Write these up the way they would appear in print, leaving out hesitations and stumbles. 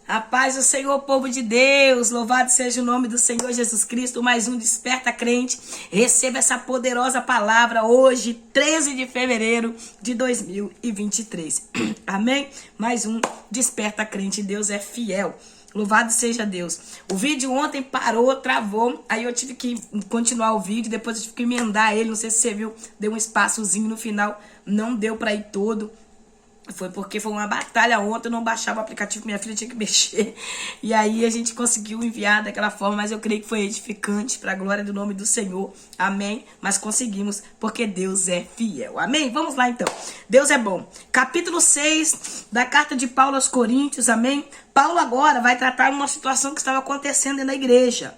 A paz do Senhor, povo de Deus, louvado seja o nome do Senhor Jesus Cristo, mais um Desperta Crente. Receba essa poderosa palavra hoje, 13 de fevereiro de 2023. Amém? Mais um Desperta Crente, Deus é fiel. Louvado seja Deus. O vídeo ontem parou, travou, aí eu tive que continuar o vídeo, depois eu tive que emendar ele, não sei se você viu, deu um espaçozinho no final, não deu pra ir todo. Foi porque foi uma batalha ontem, eu não baixava o aplicativo, minha filha tinha que mexer. E aí a gente conseguiu enviar daquela forma, mas eu creio que foi edificante para a glória do nome do Senhor. Amém? Mas conseguimos, porque Deus é fiel. Amém? Vamos lá então. Deus é bom. Capítulo 6 da carta de Paulo aos Coríntios. Amém? Paulo agora vai tratar uma situação que estava acontecendo na igreja.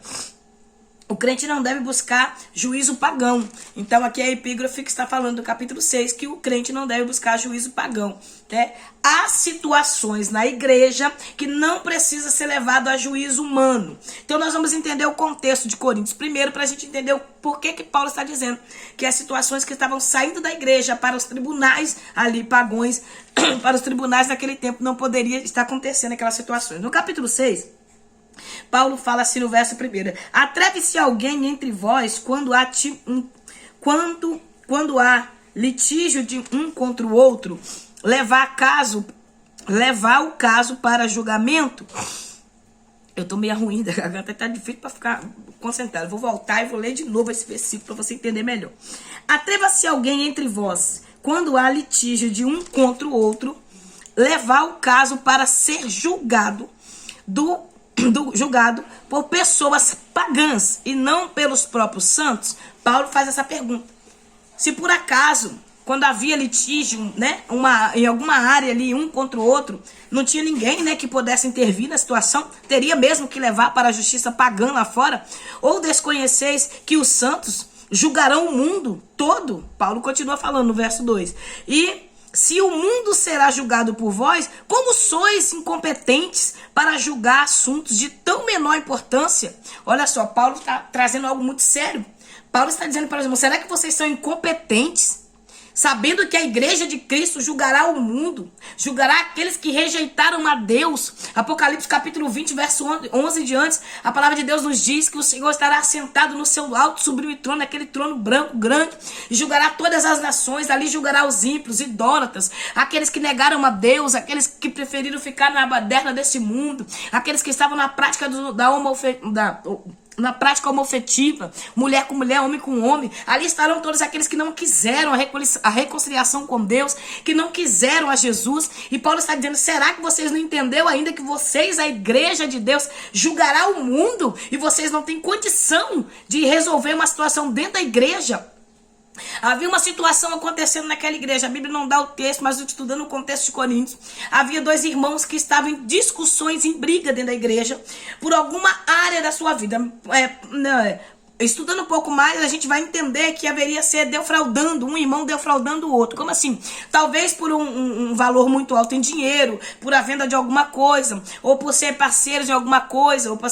O crente não deve buscar juízo pagão. Então aqui é a epígrafe que está falando do capítulo 6, que o crente não deve buscar juízo pagão. Né? Há situações na igreja que não precisa ser levado a juízo humano. Então nós vamos entender o contexto de Coríntios primeiro, para a gente entender o porquê que Paulo está dizendo que as situações que estavam saindo da igreja para os tribunais ali pagões, para os tribunais naquele tempo, não poderia estar acontecendo aquelas situações. No capítulo 6, Paulo fala assim no verso 1: atreve-se alguém entre vós quando há litígio de um contra o outro, levar o caso para julgamento. Eu tô meio ruim da garganta, tá difícil para ficar concentrado. Vou voltar e vou ler de novo esse versículo para você entender melhor. Atreva-se alguém entre vós quando há litígio de um contra o outro, levar o caso para ser julgado julgado por pessoas pagãs e não pelos próprios santos. Paulo faz essa pergunta: se por acaso, quando havia litígio, né, em alguma área ali, um contra o outro, não tinha ninguém, né, que pudesse intervir na situação, teria mesmo que levar para a justiça pagã lá fora? Ou desconheceis que os santos julgarão o mundo todo? Paulo continua falando no verso 2. E se o mundo será julgado por vós, como sois incompetentes para julgar assuntos de tão menor importância? Olha só, Paulo está trazendo algo muito sério. Paulo está dizendo para os irmãos: será que vocês são incompetentes? Sabendo que a igreja de Cristo julgará o mundo, julgará aqueles que rejeitaram a Deus. Apocalipse capítulo 20, verso 11 diante, a palavra de Deus nos diz que o Senhor estará sentado no seu alto sublime trono, aquele trono branco grande, e julgará todas as nações. Ali julgará os ímpios, idólatras, aqueles que negaram a Deus, aqueles que preferiram ficar na baderna desse mundo, aqueles que estavam na prática na prática homofetiva, mulher com mulher, homem com homem. Ali estarão todos aqueles que não quiseram a reconciliação com Deus, que não quiseram a Jesus. E Paulo está dizendo: será que vocês não entenderam ainda que vocês, a igreja de Deus, julgará o mundo? E vocês não têm condição de resolver uma situação dentro da igreja? Havia uma situação acontecendo naquela igreja. A Bíblia não dá o texto, mas eu estou estudando o contexto de Coríntios. Havia dois irmãos que estavam em discussões, em briga dentro da igreja, por alguma área da sua vida. Estudando um pouco mais, a gente vai entender que haveria ser um irmão defraudando o outro. Como assim? Talvez por um valor muito alto em dinheiro, por a venda de alguma coisa, ou por ser parceiro de alguma coisa, ou por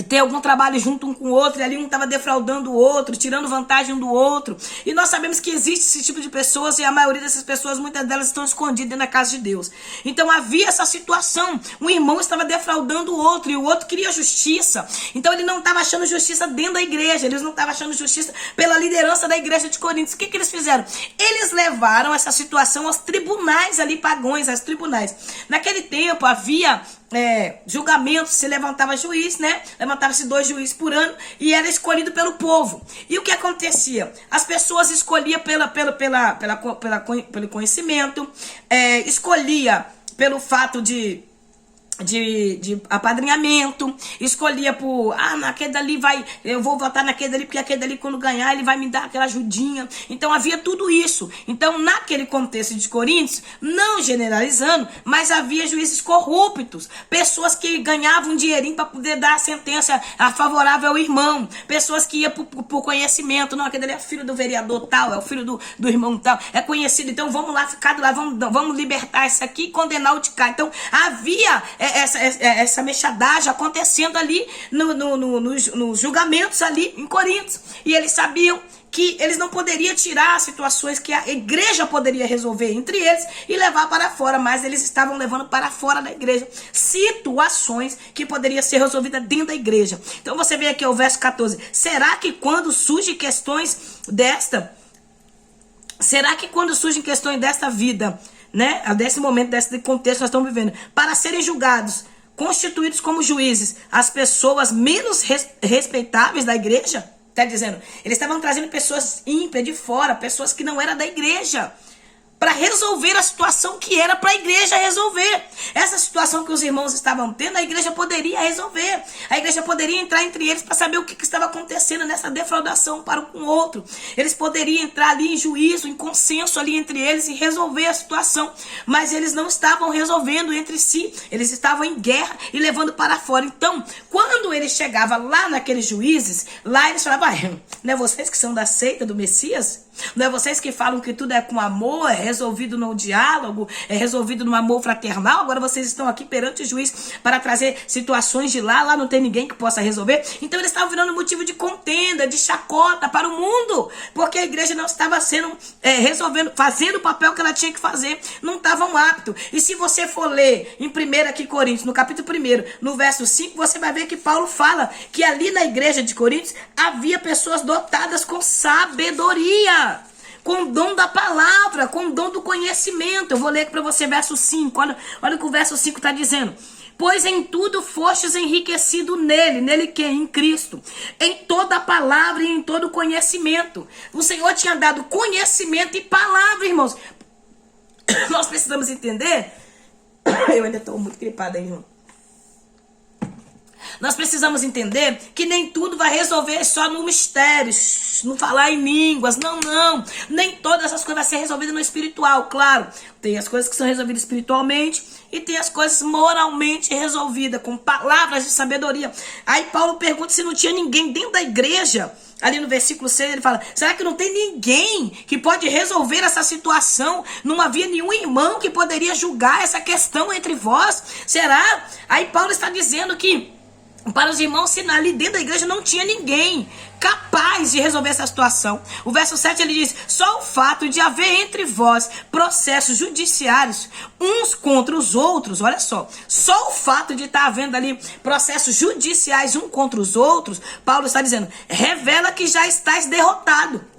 ter algum trabalho junto um com o outro, e ali um estava defraudando o outro, tirando vantagem um do outro. E nós sabemos que existe esse tipo de pessoas, e a maioria dessas pessoas, muitas delas estão escondidas dentro da casa de Deus. Então havia essa situação: um irmão estava defraudando o outro, e o outro queria justiça. Então ele não estava achando justiça dentro da igreja, eles não estavam achando justiça pela liderança da igreja de Coríntios. O que eles fizeram? Eles levaram essa situação aos tribunais ali pagões, aos tribunais. Naquele tempo havia julgamento, se levantava juiz, né? Levantava-se 2 juízes por ano e era escolhido pelo povo. E o que acontecia? As pessoas escolhiam pelo conhecimento, escolhia pelo fato de apadrinhamento, escolhia por, naquele dali eu vou votar naquele dali, porque aquele dali quando ganhar ele vai me dar aquela ajudinha. Então havia tudo isso. Então naquele contexto de Coríntios, não generalizando, mas havia juízes corruptos, pessoas que ganhavam um dinheirinho para poder dar a sentença favorável ao irmão, pessoas que iam por conhecimento. Não, aquele dali é filho do vereador tal, é o filho do irmão tal, é conhecido, então vamos lá ficar do lado, vamos libertar esse aqui e condenar o de cá. Então havia essa mexadagem acontecendo ali nos julgamentos ali em Corinto. E eles sabiam que eles não poderiam tirar as situações que a igreja poderia resolver entre eles e levar para fora, mas eles estavam levando para fora da igreja situações que poderiam ser resolvidas dentro da igreja. Então você vê aqui o verso 14. Será que quando surgem questões desta vida, né, desse momento, desse contexto que nós estamos vivendo, para serem julgados, constituídos como juízes, as pessoas menos respeitáveis da igreja? Está dizendo, eles estavam trazendo pessoas ímpias de fora, pessoas que não eram da igreja, para resolver a situação que era para a igreja resolver. Essa situação que os irmãos estavam tendo, a igreja poderia resolver. A igreja poderia entrar entre eles para saber o que estava acontecendo nessa defraudação para um com o outro. Eles poderiam entrar ali em juízo, em consenso ali entre eles e resolver a situação. Mas eles não estavam resolvendo entre si. Eles estavam em guerra e levando para fora. Então, quando eles chegavam lá naqueles juízes, lá eles falavam, não é vocês que são da seita do Messias? Não é vocês que falam que tudo é com amor, é resolvido no diálogo, é resolvido no amor fraternal? Agora vocês estão aqui perante o juiz para trazer situações de lá não tem ninguém que possa resolver. Então eles estavam virando motivo de contenda, de chacota para o mundo, porque a igreja não estava sendo resolvendo, fazendo o papel que ela tinha que fazer, não estavam aptos. E se você for ler em 1 aqui Coríntios, no capítulo 1, no verso 5, você vai ver que Paulo fala que ali na igreja de Coríntios havia pessoas dotadas com sabedoria, com o dom da palavra, com o dom do conhecimento. Eu vou ler aqui para você verso 5. Olha o que o verso 5 está dizendo. Pois em tudo fostes enriquecido nele. Nele quem? Em Cristo. Em toda a palavra e em todo o conhecimento. O Senhor tinha dado conhecimento e palavra, irmãos. Nós precisamos entender. Eu ainda estou muito gripada aí, irmão. Nós precisamos entender que nem tudo vai resolver só no mistério, no falar em línguas. Não. Nem todas essas coisas vão ser resolvidas no espiritual. Claro, tem as coisas que são resolvidas espiritualmente e tem as coisas moralmente resolvidas, com palavras de sabedoria. Aí Paulo pergunta se não tinha ninguém dentro da igreja. Ali no versículo 6 ele fala, será que não tem ninguém que pode resolver essa situação? Não havia nenhum irmão que poderia julgar essa questão entre vós? Será? Aí Paulo está dizendo que para os irmãos, se ali dentro da igreja não tinha ninguém capaz de resolver essa situação. O verso 7 ele diz, só o fato de haver entre vós processos judiciários uns contra os outros, olha só o fato de estar havendo ali processos judiciais uns contra os outros, Paulo está dizendo, revela que já estáis derrotado.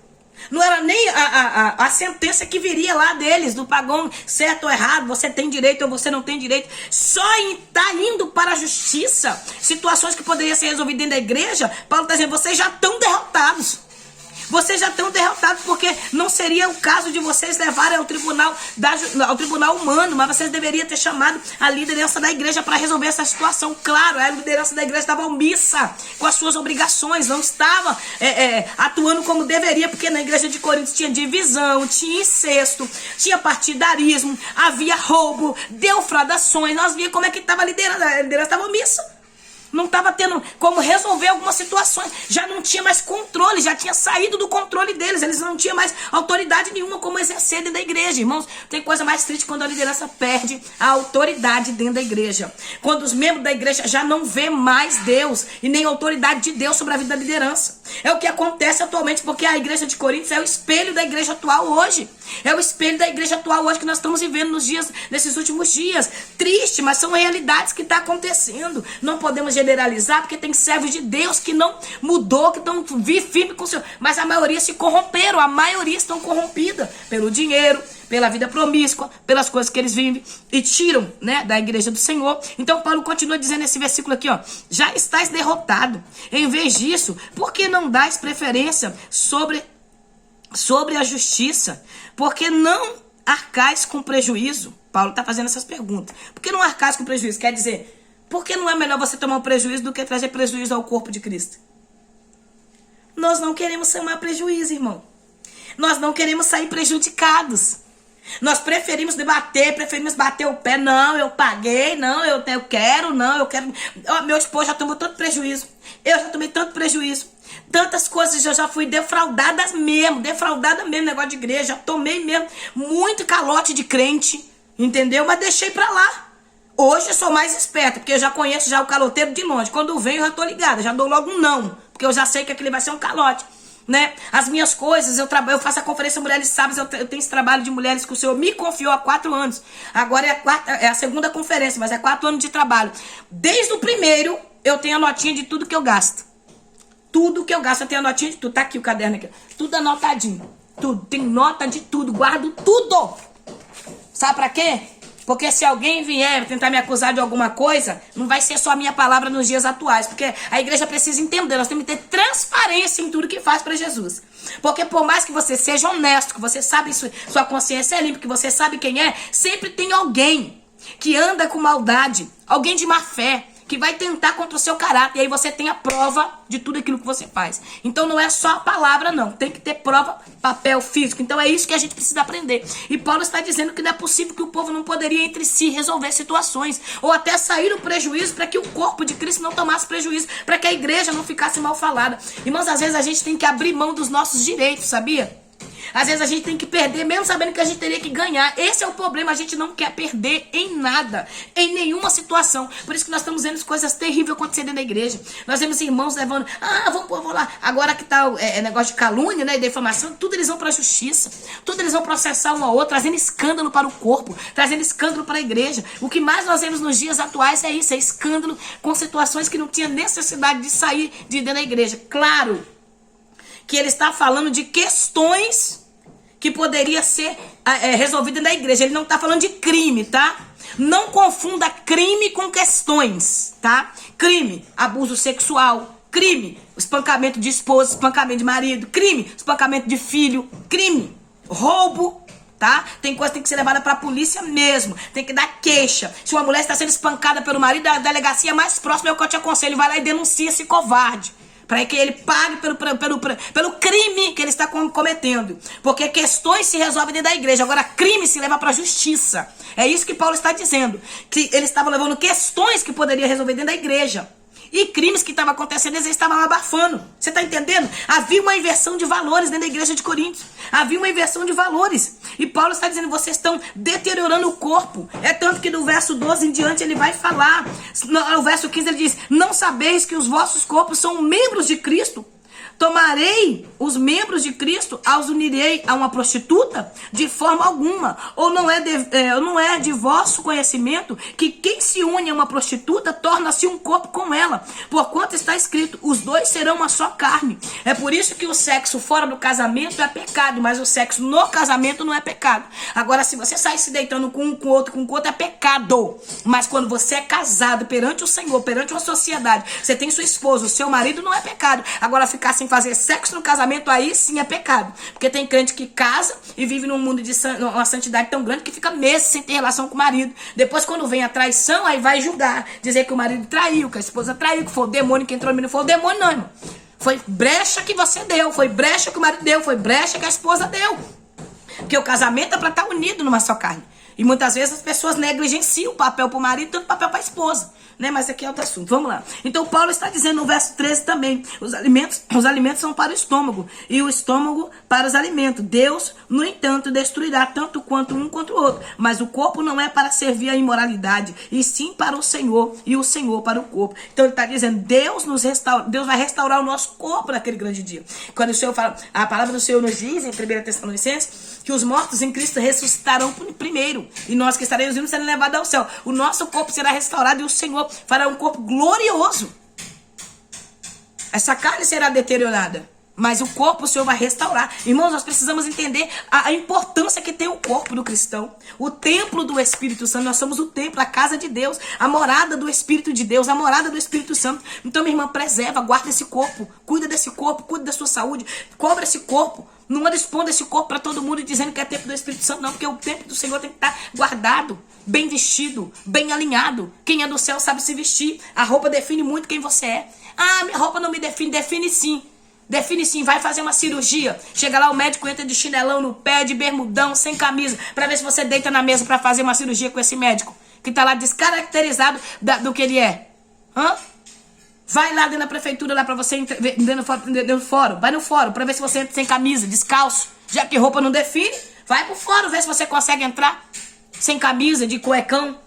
Não era nem a sentença que viria lá deles, do pagão, certo ou errado, você tem direito ou você não tem direito. Só em estar indo para a justiça, situações que poderiam ser resolvidas dentro da igreja, Paulo está dizendo, vocês já estão derrotados. Vocês já estão derrotados, porque não seria o caso de vocês levarem ao tribunal humano, mas vocês deveriam ter chamado a liderança da igreja para resolver essa situação. Claro, a liderança da igreja estava omissa com as suas obrigações, não estava atuando como deveria, porque na igreja de Corinto tinha divisão, tinha incesto, tinha partidarismo, havia roubo, defraudações. Nós vimos como é que estava a liderança estava omissa. Não estava tendo como resolver algumas situações. Já não tinha mais controle, já tinha saído do controle deles. Eles não tinham mais autoridade nenhuma como exercer dentro da igreja. Irmãos, tem coisa mais triste quando a liderança perde a autoridade dentro da igreja. Quando os membros da igreja já não vê mais Deus e nem a autoridade de Deus sobre a vida da liderança. É o que acontece atualmente, porque a igreja de Corinto é o espelho da igreja atual hoje. É o espelho da igreja atual hoje que nós estamos vivendo nesses últimos dias. Triste, mas são realidades que estão acontecendo. Não podemos generalizar, porque tem servos de Deus que não mudou, que estão firme com o Senhor. Mas a maioria se corromperam, a maioria estão corrompida pelo dinheiro, pela vida promíscua, pelas coisas que eles vivem e tiram, né, da igreja do Senhor. Então Paulo continua dizendo nesse versículo aqui, ó, já estáis derrotado. Em vez disso, por que não dais preferência sobre a justiça? Porque não arcais com prejuízo? Paulo está fazendo essas perguntas. Por que não arcais com prejuízo? Quer dizer, por que não é melhor você tomar um prejuízo do que trazer prejuízo ao corpo de Cristo? Nós não queremos tomar prejuízo, irmão. Nós não queremos sair prejudicados. Nós preferimos debater, preferimos bater o pé. Não, eu paguei, não, eu quero. Oh, meu esposo já tomou tanto prejuízo. Eu já tomei tanto prejuízo. Tantas coisas, eu já fui defraudada mesmo, negócio de igreja. Já tomei mesmo muito calote de crente, entendeu? Mas deixei pra lá. Hoje eu sou mais esperta, porque eu já conheço já o caloteiro de longe. Quando vem, eu já tô ligada, já dou logo um não, porque eu já sei que aquele vai ser um calote, né? As minhas coisas, eu faço a conferência Mulheres Sábias, eu tenho esse trabalho de mulheres que o Senhor me confiou há 4 anos. Agora é a segunda conferência, mas é 4 anos de trabalho. Desde o primeiro, eu tenho a notinha de tudo que eu gasto. Tudo que eu gasto, eu tenho a notinha de tudo. Tá aqui o caderno aqui. Tudo anotadinho. Tudo. Tem nota de tudo. Guardo tudo. Sabe pra quê? Porque se alguém vier tentar me acusar de alguma coisa, não vai ser só a minha palavra nos dias atuais. Porque a igreja precisa entender, nós temos que ter transparência em tudo que faz para Jesus. Porque por mais que você seja honesto, que você sabe, sua consciência é limpa, que você sabe quem é, sempre tem alguém que anda com maldade, alguém de má fé, que vai tentar contra o seu caráter. E aí você tem a prova de tudo aquilo que você faz. Então não é só a palavra, não. Tem que ter prova, papel físico. Então é isso que a gente precisa aprender. E Paulo está dizendo que não é possível que o povo não poderia entre si resolver situações. Ou até sair o prejuízo para que o corpo de Cristo não tomasse prejuízo. Para que a igreja não ficasse mal falada. Irmãos, às vezes a gente tem que abrir mão dos nossos direitos, sabia? Às vezes a gente tem que perder, mesmo sabendo que a gente teria que ganhar. Esse é o problema, a gente não quer perder em nada, em nenhuma situação. Por isso que nós estamos vendo coisas terríveis acontecendo na igreja. Nós vemos irmãos levando, vamos lá. Agora que tá negócio de calúnia, né, e defamação, tudo eles vão para a justiça. Tudo eles vão processar um ao outro, trazendo escândalo para o corpo, trazendo escândalo para a igreja. O que mais nós vemos nos dias atuais é isso, é escândalo com situações que não tinha necessidade de sair de dentro da igreja. Claro que ele está falando de questões que poderia ser resolvida na igreja. Ele não está falando de crime, tá? Não confunda crime com questões, tá? Crime, abuso sexual. Crime, espancamento de esposa, espancamento de marido. Crime, espancamento de filho. Crime, roubo, tá? Tem coisa que tem que ser levada pra polícia mesmo. Tem que dar queixa. Se uma mulher está sendo espancada pelo marido, a delegacia mais próxima é o que eu te aconselho. Vai lá e denuncia esse covarde, para que ele pague pelo crime que ele está cometendo. Porque questões se resolvem dentro da igreja. Agora, crime se leva para a justiça. É isso que Paulo está dizendo. Que ele estava levando questões que poderia resolver dentro da igreja. E crimes que estavam acontecendo, eles estavam abafando. Você está entendendo? Havia uma inversão de valores dentro da igreja de Corinto. Havia uma inversão de valores. E Paulo está dizendo, vocês estão deteriorando o corpo. É tanto que do verso 12 em diante ele vai falar. No verso 15 ele diz, não sabeis que os vossos corpos são membros de Cristo? Tomarei os membros de Cristo, os unirei a uma prostituta? De forma alguma. Ou não é de vosso conhecimento que quem se une a uma prostituta torna-se um corpo com ela? Porquanto está escrito, os dois serão uma só carne. É por isso que o sexo fora do casamento é pecado, mas o sexo no casamento não é pecado. Agora, se você sair se deitando com o outro é pecado. Mas quando você é casado perante o Senhor, perante uma sociedade, você tem sua esposa, o seu marido, não é pecado. Agora, ficar sem fazer sexo no casamento, aí sim é pecado. Porque tem crente que casa e vive num mundo de uma santidade tão grande que fica meses sem ter relação com o marido. Depois, quando vem a traição, aí vai julgar. Dizer que o marido traiu, que a esposa traiu, que foi o demônio que entrou no menino. Não foi o demônio, não, irmão. Foi brecha que você deu, foi brecha que o marido deu, foi brecha que a esposa deu. Porque o casamento é para estar unido numa só carne. E muitas vezes as pessoas negligenciam o papel para o marido e tanto papel para a esposa, né? Mas aqui é outro assunto. Vamos lá. Então Paulo está dizendo no verso 13 também, os alimentos são para o estômago e o estômago para os alimentos. Deus, no entanto, destruirá tanto quanto um contra o outro. Mas o corpo não é para servir à imoralidade, e sim para o Senhor, e o Senhor para o corpo. Então ele está dizendo, Deus vai restaurar o nosso corpo naquele grande dia. Quando o Senhor fala, a palavra do Senhor nos diz em 1 Tessalonicenses, que os mortos em Cristo ressuscitarão primeiro. E nós que estaremos vivos seremos levados ao céu. O nosso corpo será restaurado e o Senhor fará um corpo glorioso. Essa carne será deteriorada, mas o corpo o Senhor vai restaurar. Irmãos, nós precisamos entender a importância que tem o corpo do cristão. O templo do Espírito Santo. Nós somos o templo, a casa de Deus, a morada do Espírito de Deus, a morada do Espírito Santo. Então, minha irmã, preserva, guarda esse corpo, cuida desse corpo, cuida da sua saúde, cobra esse corpo. Não anda expondo esse corpo para todo mundo dizendo que é templo do Espírito Santo, não, porque o templo do Senhor tem que estar guardado, bem vestido, bem alinhado. Quem é do céu sabe se vestir. A roupa define muito quem você é. Ah, minha roupa não me define. Define sim. Define sim, vai fazer uma cirurgia. Chega lá, o médico entra de chinelão no pé, de bermudão, sem camisa, para ver se você deita na mesa para fazer uma cirurgia com esse médico, que tá lá descaracterizado do que ele é. Vai lá dentro da prefeitura lá pra você dentro do fórum. Vai no fórum pra ver se você entra sem camisa, descalço. Já que roupa não define, vai pro fórum ver se você consegue entrar sem camisa, de cuecão.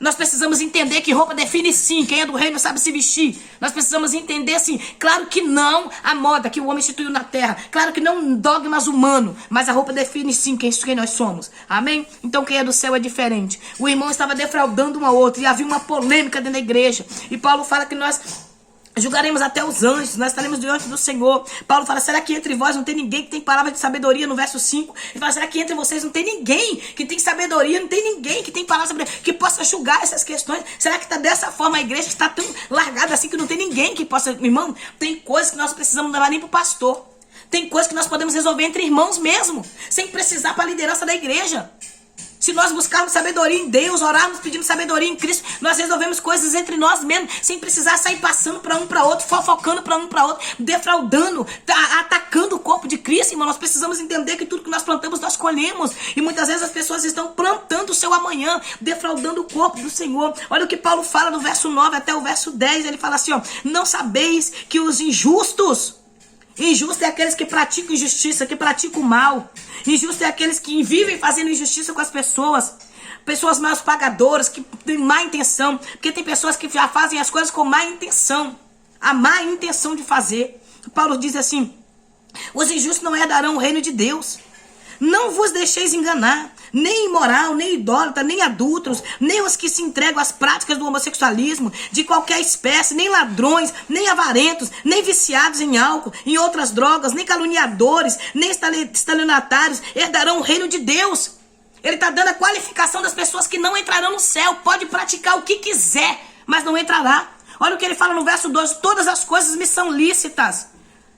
Nós precisamos entender que roupa define sim, quem é do reino sabe se vestir. Nós precisamos entender sim, claro que não a moda que o homem instituiu na terra, claro que não dogmas humanos, mas a roupa define sim quem nós somos, amém? Então quem é do céu é diferente. O irmão estava defraudando um ao outro e havia uma polêmica dentro da igreja, e Paulo fala que nós julgaremos até os anjos, nós estaremos diante do Senhor. Paulo fala, será que entre vós não tem ninguém que tem palavra de sabedoria? No verso 5, ele fala, será que entre vocês não tem ninguém que tem sabedoria? Não tem ninguém que tem palavra de sabedoria, que possa julgar essas questões? Será que está dessa forma a igreja, está tão largada assim que não tem ninguém que possa... Irmão, tem coisas que nós precisamos levar nem para o pastor. Tem coisas que nós podemos resolver entre irmãos mesmo, sem precisar para a liderança da igreja. Se nós buscarmos sabedoria em Deus, orarmos pedindo sabedoria em Cristo, nós resolvemos coisas entre nós mesmos, sem precisar sair passando para um para outro, fofocando para um para outro, defraudando, atacando o corpo de Cristo, irmão. Nós precisamos entender que tudo que nós plantamos, nós colhemos. E muitas vezes as pessoas estão plantando o seu amanhã, defraudando o corpo do Senhor. Olha o que Paulo fala no verso 9 até o verso 10, ele fala assim, ó, não sabeis que os injustos... Injusto é aqueles que praticam injustiça, que praticam o mal. Injusto é aqueles que vivem fazendo injustiça com as pessoas. Pessoas mais pagadoras, que têm má intenção. Porque tem pessoas que já fazem as coisas com má intenção. A má intenção de fazer. Paulo diz assim, os injustos não herdarão o reino de Deus. Não vos deixeis enganar, nem imoral, nem idólatra, nem adúlteros, nem os que se entregam às práticas do homossexualismo, de qualquer espécie, nem ladrões, nem avarentos, nem viciados em álcool, em outras drogas, nem caluniadores, nem estelionatários, herdarão o reino de Deus. Ele está dando a qualificação das pessoas que não entrarão no céu. Pode praticar o que quiser, mas não entrará. Olha o que ele fala no verso 12, todas as coisas me são lícitas.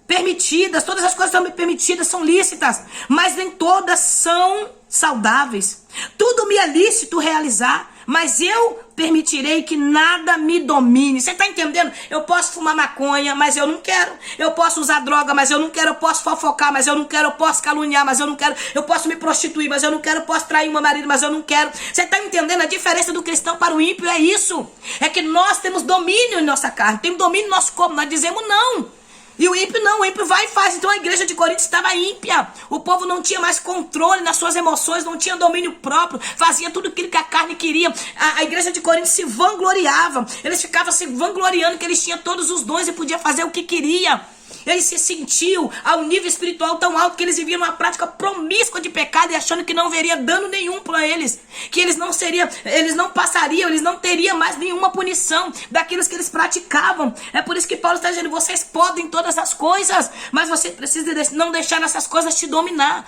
Permitidas, todas as coisas são permitidas, são lícitas, mas nem todas são saudáveis. Tudo me é lícito realizar, mas eu permitirei que nada me domine. Você está entendendo? Eu posso fumar maconha, mas eu não quero. Eu posso usar droga, mas eu não quero. Eu posso fofocar, mas eu não quero. Eu posso caluniar, mas eu não quero. Eu posso me prostituir, mas eu não quero. Eu posso trair meu marido, mas eu não quero. Você está entendendo? A diferença do cristão para o ímpio é isso. É que nós temos domínio em nossa carne, temos domínio em nosso corpo. Nós dizemos não. E o ímpio não, o ímpio vai e faz. Então a igreja de Corinto estava ímpia. O povo não tinha mais controle nas suas emoções, não tinha domínio próprio, fazia tudo aquilo que a carne queria. A igreja de Corinto se vangloriava. Eles ficavam se vangloriando que eles tinham todos os dons e podiam fazer o que queria. Eles se sentiam a um nível espiritual tão alto que eles viviam uma prática promíscua de pecado e achando que não haveria dano nenhum para eles. Que eles não passariam, eles não teriam mais nenhuma punição daquilo que eles praticavam. É por isso que Paulo está dizendo, vocês podem todas as coisas, mas você precisa não deixar essas coisas te dominar.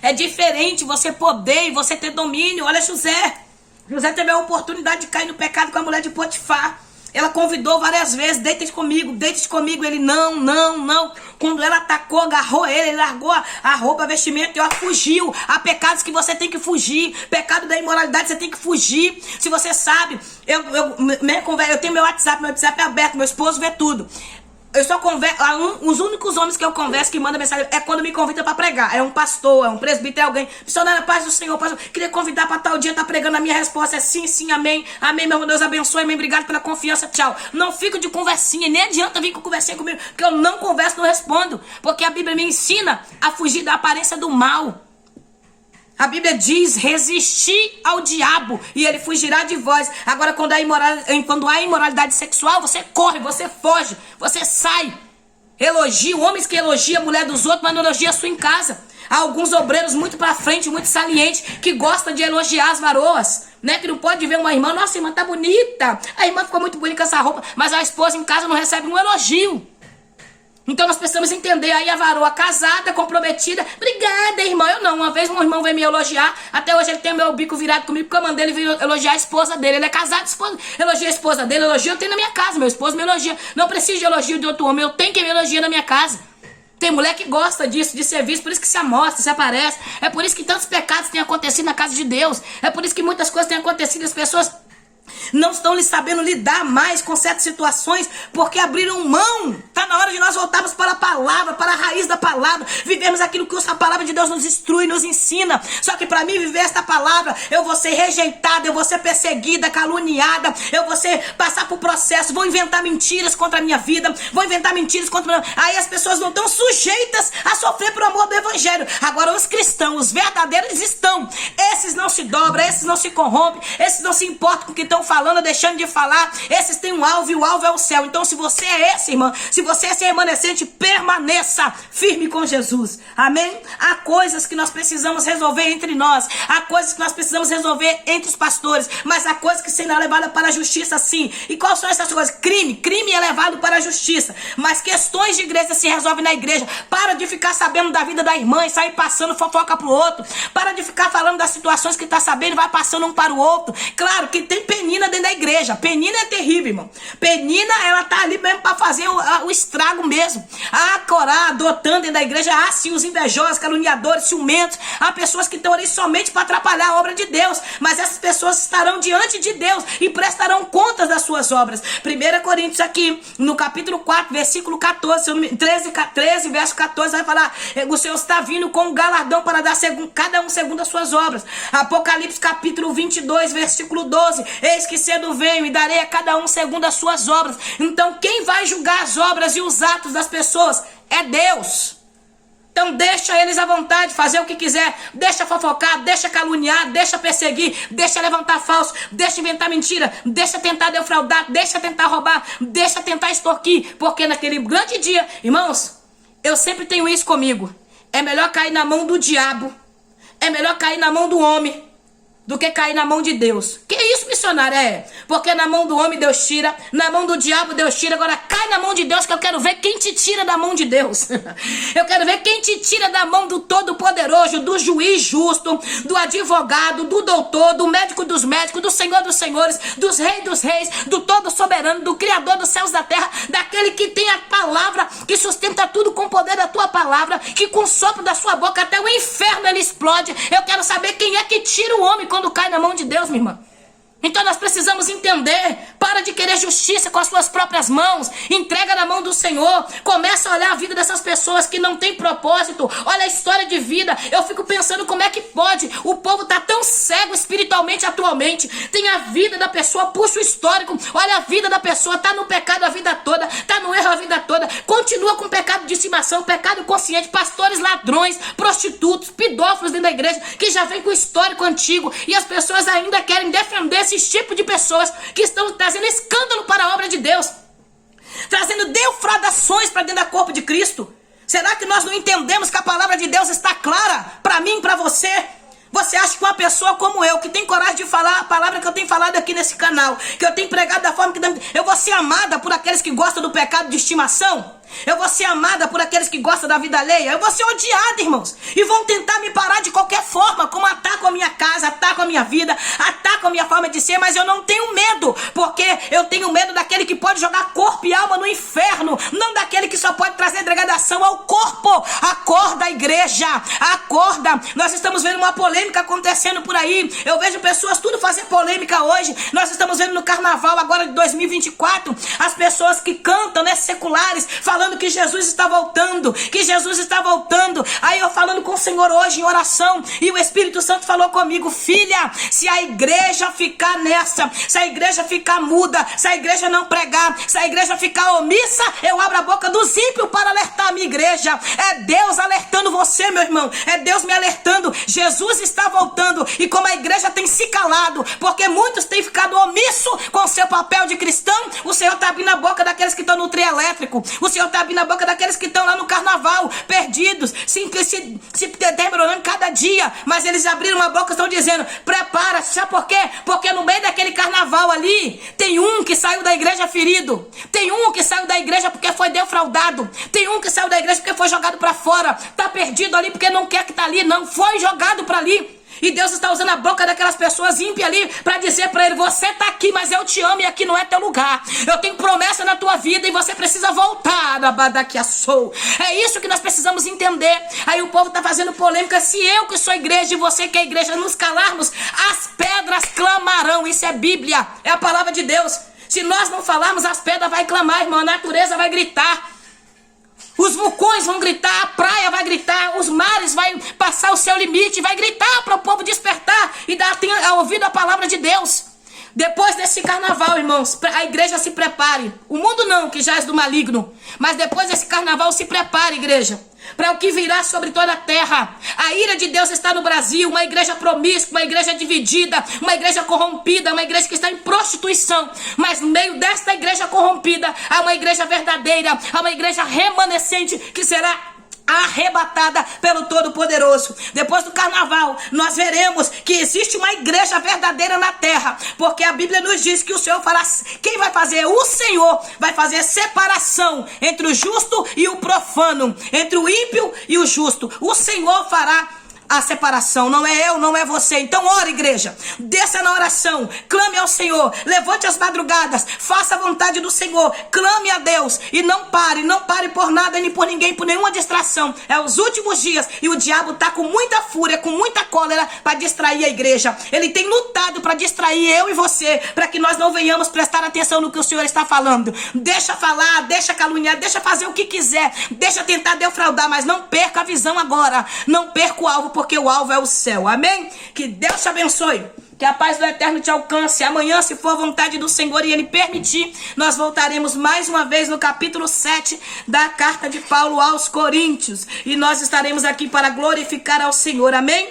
É diferente você poder e você ter domínio. Olha José. José teve a oportunidade de cair no pecado com a mulher de Potifar. Ela convidou várias vezes, deita-te comigo, deita-te comigo. Ele, não. Quando ela atacou, agarrou ele largou a roupa, a vestimenta e ela fugiu. Há pecados que você tem que fugir. Pecado da imoralidade você tem que fugir. Se você sabe, eu tenho meu WhatsApp é aberto, meu esposo vê tudo. Eu só converso, os únicos homens que eu converso que mandam mensagem é quando me convidam para pregar. É um pastor, é um presbítero, é alguém. Missionária, paz do Senhor, pastor, queria convidar para tal dia, tá pregando. A minha resposta é sim, amém. Amém, meu Deus abençoe, amém. Obrigado pela confiança, tchau. Não fico de conversinha, nem adianta vir com conversinha comigo, porque eu não converso, não respondo. Porque a Bíblia me ensina a fugir da aparência do mal. A Bíblia diz, resistir ao diabo e ele fugirá de vós. Agora, quando há imoralidade sexual, você corre, você foge, você sai. Elogia, homens que elogiam a mulher dos outros, mas não elogia a sua em casa. Há alguns obreiros muito pra frente, muito salientes, que gostam de elogiar as varoas, né? Que não pode ver uma irmã, nossa, a irmã tá bonita, a irmã ficou muito bonita com essa roupa, mas a esposa em casa não recebe um elogio. Então nós precisamos entender aí a varoa casada, comprometida. Obrigada, irmão. Eu não. Uma vez um irmão veio me elogiar. Até hoje ele tem o meu bico virado comigo, porque eu mandei ele vir elogiar a esposa dele. Ele é casado, elogia a esposa dele, elogia, eu tenho na minha casa. Meu esposo me elogia. Não preciso de elogio de outro homem. Eu tenho que me elogiar na minha casa. Tem mulher que gosta disso, de ser visto, por isso que se amostra, se aparece. É por isso que tantos pecados têm acontecido na casa de Deus. É por isso que muitas coisas têm acontecido. As pessoas não estão sabendo lidar mais com certas situações, porque abriram mão. Está na hora de nós voltarmos para a palavra, para a raiz da palavra, vivemos aquilo que a palavra de Deus nos instrui, nos ensina. Só que para mim viver esta palavra, eu vou ser rejeitada, eu vou ser perseguida, caluniada, eu vou passar por processo, vou inventar mentiras contra a minha vida, vou inventar mentiras contra... Aí as pessoas não estão sujeitas a sofrer por amor do evangelho. Agora os cristãos, os verdadeiros estão. Esses não se dobram, esses não se corrompem, esses não se importam com o que estão falando ou deixando de falar. Esses têm um alvo e o alvo é o céu. Então se você é esse, irmã, se você é esse remanescente, permaneça firme com Jesus. Amém? Há coisas que nós precisamos resolver entre nós, há coisas que nós precisamos resolver entre os pastores, mas há coisas que serão levadas para a justiça sim. E quais são essas coisas? Crime é levado para a justiça, mas questões de igreja se resolvem na igreja. Para de ficar sabendo da vida da irmã e sair passando fofoca pro outro. Para de ficar falando das situações que tá sabendo e vai passando um para o outro. Claro que tem Penina dentro da igreja. Penina é terrível, irmão. Penina, ela tá ali mesmo para fazer o estrago mesmo. Há Corá adotando dentro da igreja. Há sim os invejosos, caluniadores, ciumentos. Há pessoas que estão ali somente para atrapalhar a obra de Deus. Mas essas pessoas estarão diante de Deus e prestarão contas das suas obras. 1 Coríntios aqui, no capítulo 4, versículo 14, 13, verso 14, vai falar: o Senhor está vindo com um galardão para dar cada um segundo as suas obras. Apocalipse capítulo 22, versículo 12: eis que cedo venho e darei a cada um segundo as suas obras. Então quem vai julgar as obras e os atos das pessoas é Deus. Então deixa eles à vontade, fazer o que quiser. Deixa fofocar, deixa caluniar, deixa perseguir, deixa levantar falso, deixa inventar mentira, deixa tentar defraudar, deixa tentar roubar, deixa tentar extorquir. Porque naquele grande dia, irmãos, eu sempre tenho isso comigo. É melhor cair na mão do diabo, é melhor cair na mão do homem, do que cair na mão de Deus. Que isso, missionário? Porque na mão do homem Deus tira, na mão do diabo Deus tira. Agora cai na mão de Deus, que eu quero ver quem te tira da mão de Deus. Eu quero ver quem te tira da mão do Todo-Poderoso, do juiz justo, do advogado, do doutor, do médico dos médicos, do Senhor dos senhores, dos reis, do Todo-Soberano, do Criador dos céus e da terra, daquele que tem a palavra, que sustenta tudo com o poder da tua palavra, que com o sopro da sua boca até o inferno ele explode. Eu quero saber quem é que tira o homem quando cai na mão de Deus, minha irmã. Então nós precisamos entender. Para de querer justiça com as suas próprias mãos. Entrega na mão do Senhor. Começa a olhar a vida dessas pessoas que não tem propósito. Olha a história de vida. Eu fico pensando como é que pode. O povo tá tão cego espiritualmente atualmente. Tem a vida da pessoa, puxa o histórico. Olha a vida da pessoa, tá no pecado a vida toda, tá no erro a vida toda, continua com pecado de estimação, pecado consciente, pastores ladrões, prostitutos, pedófilos dentro da igreja, que já vem com o histórico antigo. E as pessoas ainda querem defender esses tipos de pessoas que estão trazendo escândalo para a obra de Deus, trazendo defraudações para dentro do corpo de Cristo. Será que nós não entendemos que a palavra de Deus está clara para mim e para você? Você acha que uma pessoa como eu, que tem coragem de falar a palavra que eu tenho falado aqui nesse canal, que eu tenho pregado da forma que eu vou ser amada por aqueles que gostam do pecado de estimação? Eu vou ser amada por aqueles que gostam da vida alheia? Eu vou ser odiada, irmãos. E vão tentar me parar de qualquer forma, como atacam a minha casa, atacam a minha vida, atacam a minha forma de ser, mas eu não tenho medo, porque eu tenho medo daquele que pode jogar corpo e alma no inferno, não daquele que só pode trazer degradação ao corpo. Acorda, igreja, acorda. Nós estamos vendo uma polêmica acontecendo por aí. Eu vejo pessoas tudo fazer polêmica hoje. Nós estamos vendo no carnaval agora de 2024, as pessoas que cantam, né, seculares, falando que Jesus está voltando, que Jesus está voltando. Aí eu falando com o Senhor hoje em oração, e o Espírito Santo falou comigo: filha, se a igreja ficar nessa, se a igreja ficar muda, se a igreja não pregar, se a igreja ficar omissa, eu abro a boca dos ímpios para alertar a minha igreja. É Deus alertando você, meu irmão, é Deus me alertando. Jesus está voltando, e como a igreja tem se calado, porque muitos têm ficado omisso com o seu papel de cristão, o Senhor está abrindo a boca daqueles que estão no trio elétrico, o Senhor está abrindo a boca daqueles que estão lá no carnaval, perdidos, se demorando cada dia, mas eles abriram a boca e estão dizendo: prepara-se. Sabe por quê? Porque no meio daquele carnaval ali, tem um que saiu da igreja ferido, tem um que saiu da igreja porque foi defraudado, tem um que saiu da igreja porque foi jogado para fora, tá perdido ali porque não quer que tá ali, não, foi jogado para ali. E Deus está usando a boca daquelas pessoas ímpias ali para dizer para ele: você está aqui, mas eu te amo e aqui não é teu lugar. Eu tenho promessa na tua vida e você precisa voltar. É isso que nós precisamos entender. Aí o povo está fazendo polêmica. Se eu que sou igreja e você que é igreja nos calarmos, as pedras clamarão. isso é Bíblia, é a palavra de Deus. Se nós não falarmos, as pedras vão clamar, irmão, a natureza vai gritar. Os vulcões vão gritar, a praia vai gritar, os mares vão passar o seu limite, vai gritar para o povo despertar e dar ouvido à palavra de Deus. Depois desse carnaval, irmãos, a igreja se prepare. O mundo não, que já é do maligno. Mas depois desse carnaval, se prepare, igreja, para o que virá sobre toda a terra. A ira de Deus está no Brasil. Uma igreja promíscua, uma igreja dividida, uma igreja corrompida, uma igreja que está em prostituição. Mas no meio desta igreja corrompida, há uma igreja verdadeira, há uma igreja remanescente que será arrebatada pelo Todo-Poderoso. Depois do carnaval, nós veremos que existe uma igreja verdadeira na terra, porque a Bíblia nos diz que o Senhor fará, quem vai fazer? O Senhor vai fazer separação entre o justo e o profano, entre o ímpio e o justo. O Senhor fará a separação, não é eu, não é você. Então ora, igreja, desça na oração, clame ao Senhor, levante as madrugadas, faça a vontade do Senhor, clame a Deus e não pare por nada, nem por ninguém, por nenhuma distração. É os últimos dias e o diabo está com muita fúria, com muita cólera para distrair a igreja. Ele tem lutado para distrair eu e você, para que nós não venhamos prestar atenção no que o Senhor está falando. Deixa falar, deixa caluniar, deixa fazer o que quiser, deixa tentar defraudar, mas não perca a visão agora, não perca o alvo, porque o alvo é o céu. Amém? Que Deus te abençoe. Que a paz do Eterno te alcance. Amanhã, se for a vontade do Senhor e Ele permitir, nós voltaremos mais uma vez no capítulo 7 da carta de Paulo aos Coríntios. E nós estaremos aqui para glorificar ao Senhor. Amém?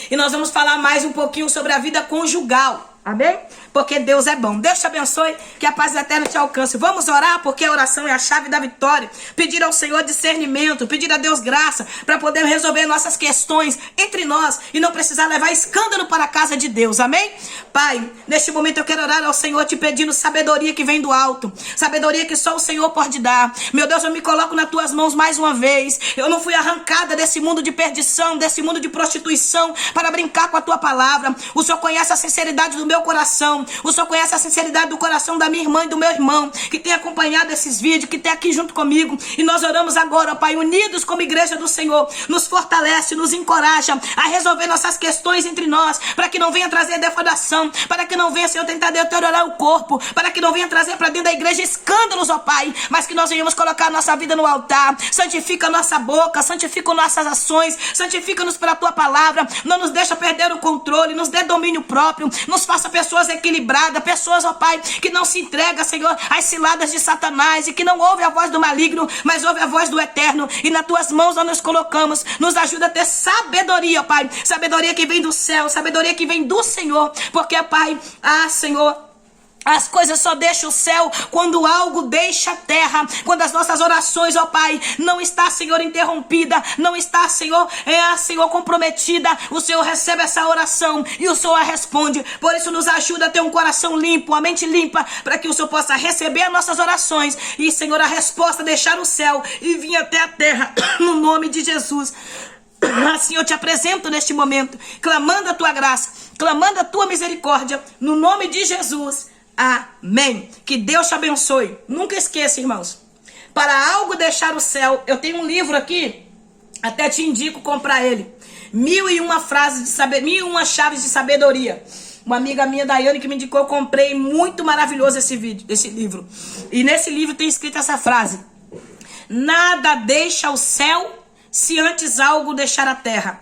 E nós vamos falar mais um pouquinho sobre a vida conjugal. Amém? Porque Deus é bom. Deus te abençoe, que a paz eterna te alcance. Vamos orar, porque a oração é a chave da vitória. Pedir ao Senhor discernimento, pedir a Deus graça, para poder resolver nossas questões entre nós e não precisar levar escândalo para a casa de Deus. Amém? Pai, neste momento eu quero orar ao Senhor te pedindo sabedoria que vem do alto, sabedoria que só o Senhor pode dar. Meu Deus, eu me coloco nas tuas mãos mais uma vez. Eu não fui arrancada desse mundo de perdição, desse mundo de prostituição, para brincar com a tua palavra. O Senhor conhece a sinceridade do meu coração. O Senhor conhece a sinceridade do coração da minha irmã e do meu irmão, que tem acompanhado esses vídeos, que tem aqui junto comigo. E nós oramos agora, Pai, unidos como igreja do Senhor. Nos fortalece, nos encoraja a resolver nossas questões entre nós, para que não venha trazer defraudação, para que não venha, Senhor, tentar deteriorar o corpo, para que não venha trazer para dentro da igreja escândalos, ó Pai, mas que nós venhamos colocar a nossa vida no altar. Santifica a nossa boca, santifica nossas ações, santifica-nos pela tua palavra. Não nos deixa perder o controle, nos dê domínio próprio, nos faça pessoas equilibradas, pessoas, ó Pai, que não se entrega, Senhor, às ciladas de Satanás e que não ouve a voz do maligno, mas ouve a voz do Eterno. E nas tuas mãos nós nos colocamos. Nos ajuda a ter sabedoria, ó Pai, sabedoria que vem do céu, sabedoria que vem do Senhor, porque, Pai, Senhor, as coisas só deixam o céu quando algo deixa a terra. Quando as nossas orações, ó Pai, não está, Senhor, interrompida, não está, Senhor, Senhor, comprometida. O Senhor recebe essa oração e o Senhor a responde. Por isso nos ajuda a ter um coração limpo, uma mente limpa, para que o Senhor possa receber as nossas orações e, Senhor, a resposta deixar o céu e vir até a terra, no nome de Jesus. Assim eu te apresento neste momento, clamando a tua graça, clamando a tua misericórdia, no nome de Jesus. Amém. Que Deus te abençoe. Nunca esqueça, irmãos, para algo deixar o céu, eu tenho um livro aqui, até te indico comprar ele. 1001 frases de saber, 1001 chaves de sabedoria. Uma amiga minha, Daiane, que me indicou, eu comprei, muito maravilhoso esse livro. E nesse livro tem escrito essa frase: nada deixa o céu se antes algo deixar a terra.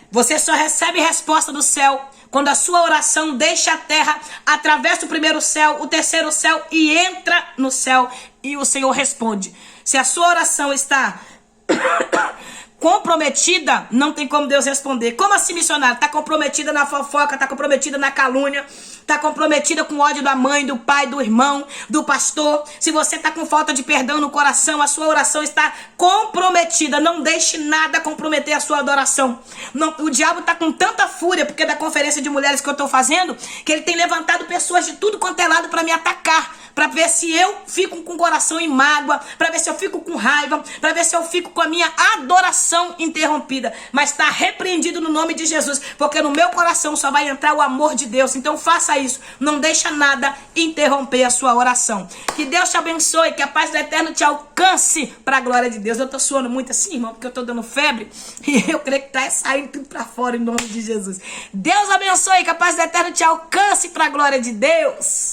Você só recebe resposta do céu quando a sua oração deixa a terra, atravessa o primeiro céu, o terceiro céu e entra no céu. E o Senhor responde. Se a sua oração está comprometida, não tem como Deus responder. Como assim, missionário? Está comprometida na fofoca, está comprometida na calúnia, está comprometida com o ódio da mãe, do pai, do irmão, do pastor. Se você está com falta de perdão no coração, a sua oração está comprometida. Não deixe nada comprometer a sua adoração. Não, o diabo está com tanta fúria, porque da conferência de mulheres que eu estou fazendo, que ele tem levantado pessoas de tudo quanto é lado para me atacar, para ver se eu fico com o coração em mágoa, para ver se eu fico com raiva, para ver se eu fico com a minha adoração oração interrompida, mas está repreendido no nome de Jesus, porque no meu coração só vai entrar o amor de Deus. Então faça isso, não deixa nada interromper a sua oração. Que Deus te abençoe, que a paz do Eterno te alcance para a glória de Deus. Eu tô suando muito assim, irmão, porque eu tô dando febre e eu creio que tá saindo tudo para fora em nome de Jesus. Deus abençoe, que a paz do Eterno te alcance para a glória de Deus.